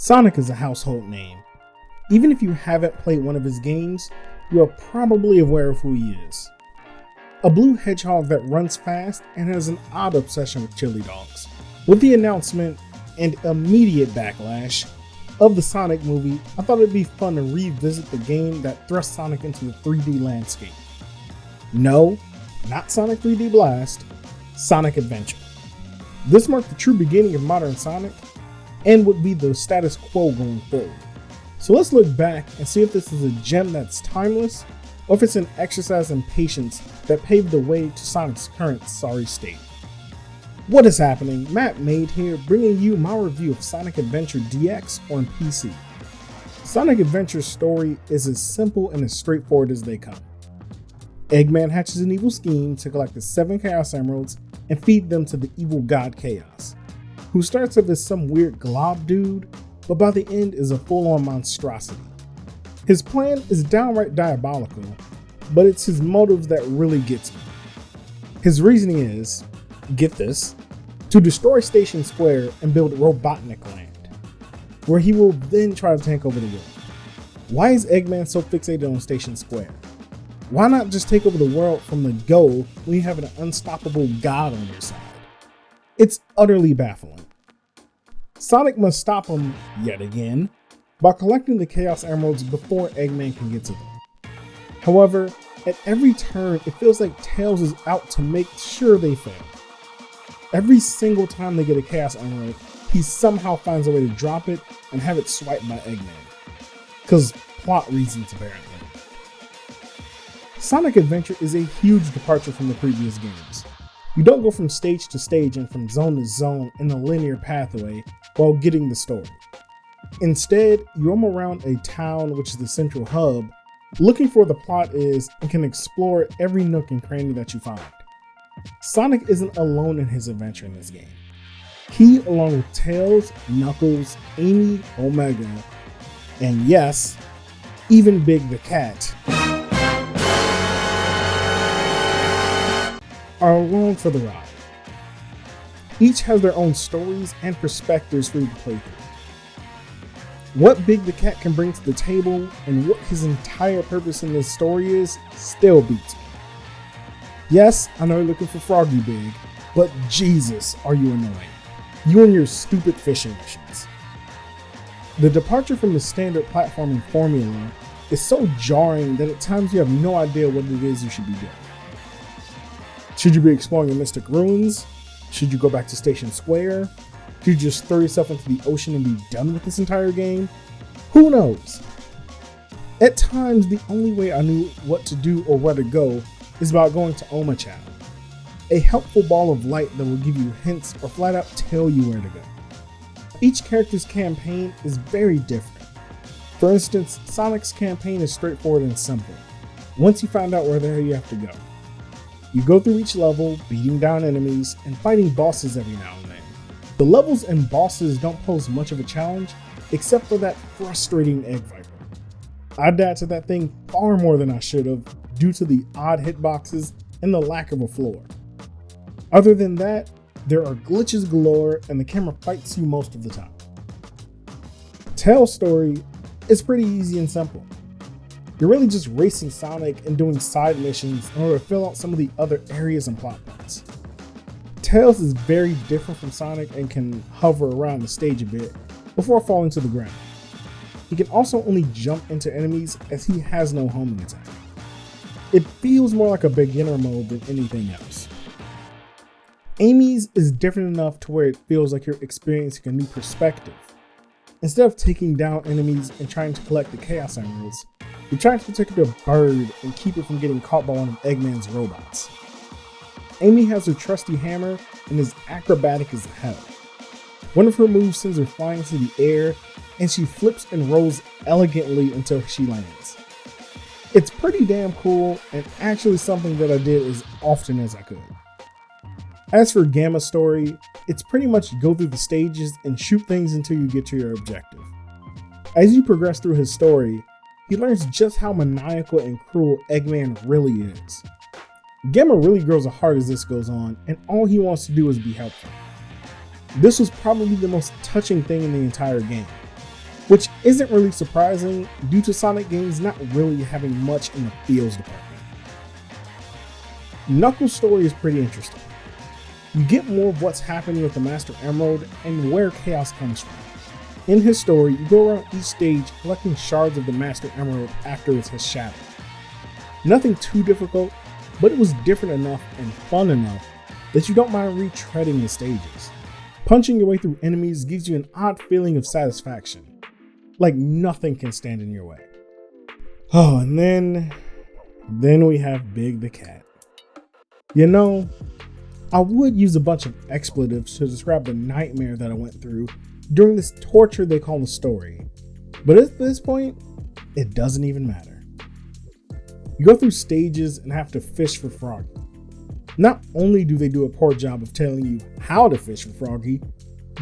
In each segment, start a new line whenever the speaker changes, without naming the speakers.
Sonic is a household name. Even if you haven't played one of his games, you are probably aware of who he is. A blue hedgehog that runs fast and has an odd obsession with chili dogs. With the announcement and immediate backlash of the Sonic movie, I thought it'd be fun to revisit the game that thrust Sonic into the 3D landscape. No, not Sonic 3D Blast, Sonic Adventure. This marked the true beginning of modern Sonic and would be the status quo going forward. So let's look back and see if this is a gem that's timeless or if it's an exercise in patience that paved the way to Sonic's current sorry state. What is happening? Mattmade here, bringing you my review of Sonic Adventure DX on PC. Sonic Adventure's story is as simple and as straightforward as they come. Eggman hatches an evil scheme to collect the 7 Chaos Emeralds and feed them to the evil god Chaos, who starts off as some weird glob dude, but by the end is a full-on monstrosity. His plan is downright diabolical, but it's his motives that really gets me. His reasoning is, get this, to destroy Station Square and build Robotnik Land, where he will then try to take over the world. Why is Eggman so fixated on Station Square? Why not just take over the world from the go when you have an unstoppable god on your side? It's utterly baffling. Sonic must stop him, yet again, by collecting the Chaos Emeralds before Eggman can get to them. However, at every turn, it feels like Tails is out to make sure they fail. Every single time they get a Chaos Emerald, he somehow finds a way to drop it and have it swiped by Eggman. Cause plot reasons apparently. Sonic Adventure is a huge departure from the previous games. You don't go from stage to stage and from zone to zone in a linear pathway while getting the story. Instead, you roam around a town, which is the central hub, looking for where the plot is and can explore every nook and cranny that you find. Sonic isn't alone in his adventure in this game. He, along with Tails, Knuckles, Amy, Omega, and yes, even Big the Cat, are along for the ride. Each has their own stories and perspectives for you to play through. What Big the Cat can bring to the table and what his entire purpose in this story is still beats me. Yes, I know you're looking for Froggy Big, but Jesus, are you annoying. You and your stupid fishing missions. The departure from the standard platforming formula is so jarring that at times you have no idea what it is you should be doing. Should you be exploring the Mystic Ruins? Should you go back to Station Square? Should you just throw yourself into the ocean and be done with this entire game? Who knows? At times, the only way I knew what to do or where to go is about going to Omochao, a helpful ball of light that will give you hints or flat out tell you where to go. Each character's campaign is very different. For instance, Sonic's campaign is straightforward and simple. Once you find out where the hell you have to go, you go through each level, beating down enemies, and fighting bosses every now and then. The levels and bosses don't pose much of a challenge, except for that frustrating Egg Viper. I died to that thing far more than I should have, due to the odd hitboxes and the lack of a floor. Other than that, there are glitches galore and the camera fights you most of the time. Tails' story is pretty easy and simple. You're really just racing Sonic and doing side missions in order to fill out some of the other areas and plot points. Tails is very different from Sonic and can hover around the stage a bit before falling to the ground. He can also only jump into enemies as he has no homing attack. It feels more like a beginner mode than anything else. Amy's is different enough to where it feels like you're experiencing a new perspective. Instead of taking down enemies and trying to collect the Chaos Emeralds, you're trying to protect a bird and keep it from getting caught by one of Eggman's robots. Amy has her trusty hammer and is acrobatic as hell. One of her moves sends her flying into the air, and she flips and rolls elegantly until she lands. It's pretty damn cool and actually something that I did as often as I could. As for Gamma's story, it's pretty much go through the stages and shoot things until you get to your objective. As you progress through his story, he learns just how maniacal and cruel Eggman really is. Gamma really grows a heart as this goes on, and all he wants to do is be helpful. This was probably the most touching thing in the entire game. which isn't really surprising due to Sonic games not really having much in the feels department. Knuckles' story is pretty interesting. You get more of what's happening with the Master Emerald and where chaos comes from. In his story, you go around each stage collecting shards of the Master Emerald after it has shattered. Nothing too difficult, but it was different enough and fun enough that you don't mind retreading the stages. Punching your way through enemies gives you an odd feeling of satisfaction, like nothing can stand in your way. Oh, and then we have Big the Cat. You know, I would use a bunch of expletives to describe the nightmare that I went through during this torture they call the story, but at this point, it doesn't even matter. You go through stages and have to fish for Froggy. Not only do they do a poor job of telling you how to fish for Froggy,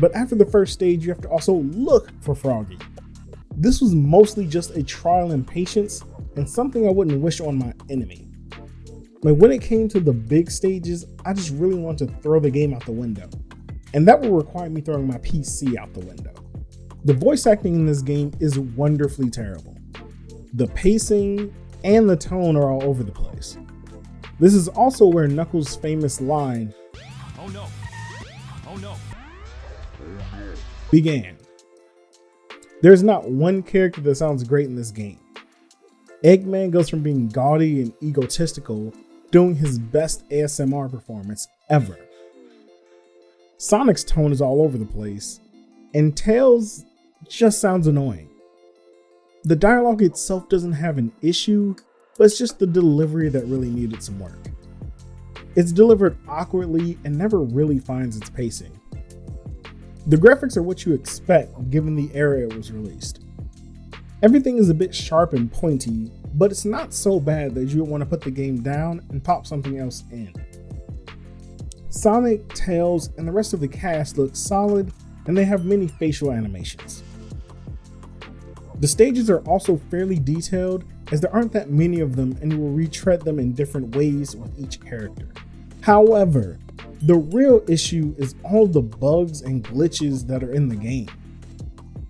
but after the first stage, you have to also look for Froggy. This was mostly just a trial in patience and something I wouldn't wish on my enemy. Like when it came to the big stages, I just really wanted to throw the game out the window, and that would require me throwing my PC out the window. The voice acting in this game is wonderfully terrible. The pacing and the tone are all over the place. This is also where Knuckles' famous line, "Oh no, oh no," began. There's not one character that sounds great in this game. Eggman goes from being gaudy and egotistical, doing his best ASMR performance ever. Sonic's tone is all over the place, and Tails just sounds annoying. The dialogue itself doesn't have an issue, but it's just the delivery that really needed some work. It's delivered awkwardly and never really finds its pacing. The graphics are what you expect given the era it was released. Everything is a bit sharp and pointy, but it's not so bad that you would want to put the game down and pop something else in. Sonic, Tails, and the rest of the cast look solid, and they have many facial animations. The stages are also fairly detailed, as there aren't that many of them and you will retread them in different ways with each character. However, the real issue is all the bugs and glitches that are in the game.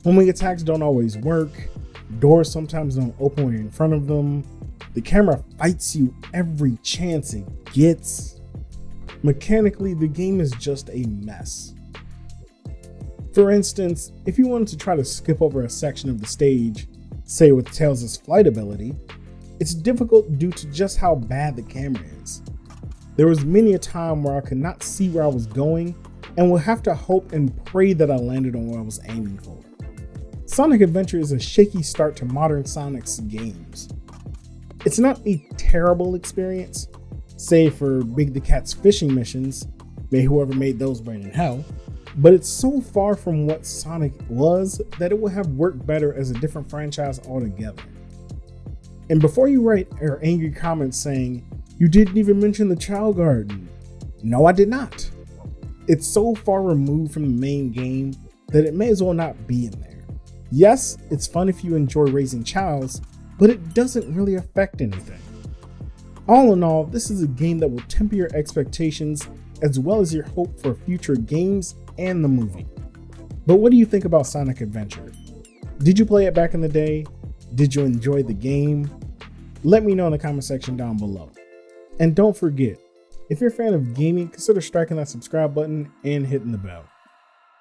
Homing attacks don't always work, doors sometimes don't open when you're in front of them, the camera fights you every chance it gets. Mechanically, the game is just a mess. For instance, if you wanted to try to skip over a section of the stage, say with Tails' flight ability, it's difficult due to just how bad the camera is. There was many a time where I could not see where I was going and would have to hope and pray that I landed on what I was aiming for. Sonic Adventure is a shaky start to modern Sonic's games. It's not a terrible experience, save for Big the Cat's fishing missions, may whoever made those burn in hell, but it's so far from what Sonic was that it would have worked better as a different franchise altogether. And before you write your angry comments saying, "You didn't even mention the Child Garden," no, I did not. It's so far removed from the main game that it may as well not be in there. Yes, it's fun if you enjoy raising childs, but it doesn't really affect anything. All in all, this is a game that will temper your expectations as well as your hope for future games and the movie. But what do you think about Sonic Adventure? Did you play it back in the day? Did you enjoy the game? Let me know in the comment section down below. And don't forget, if you're a fan of gaming, consider striking that subscribe button and hitting the bell.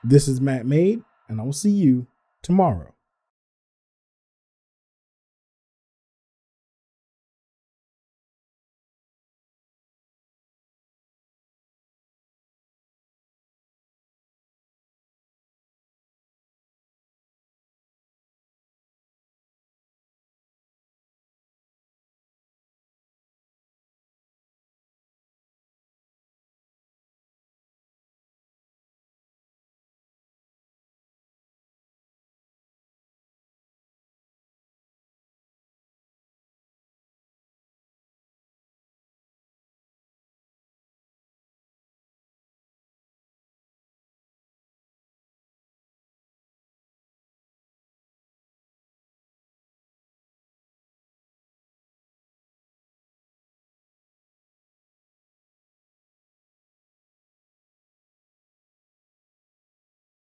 This is Mattmade, and I will see you tomorrow.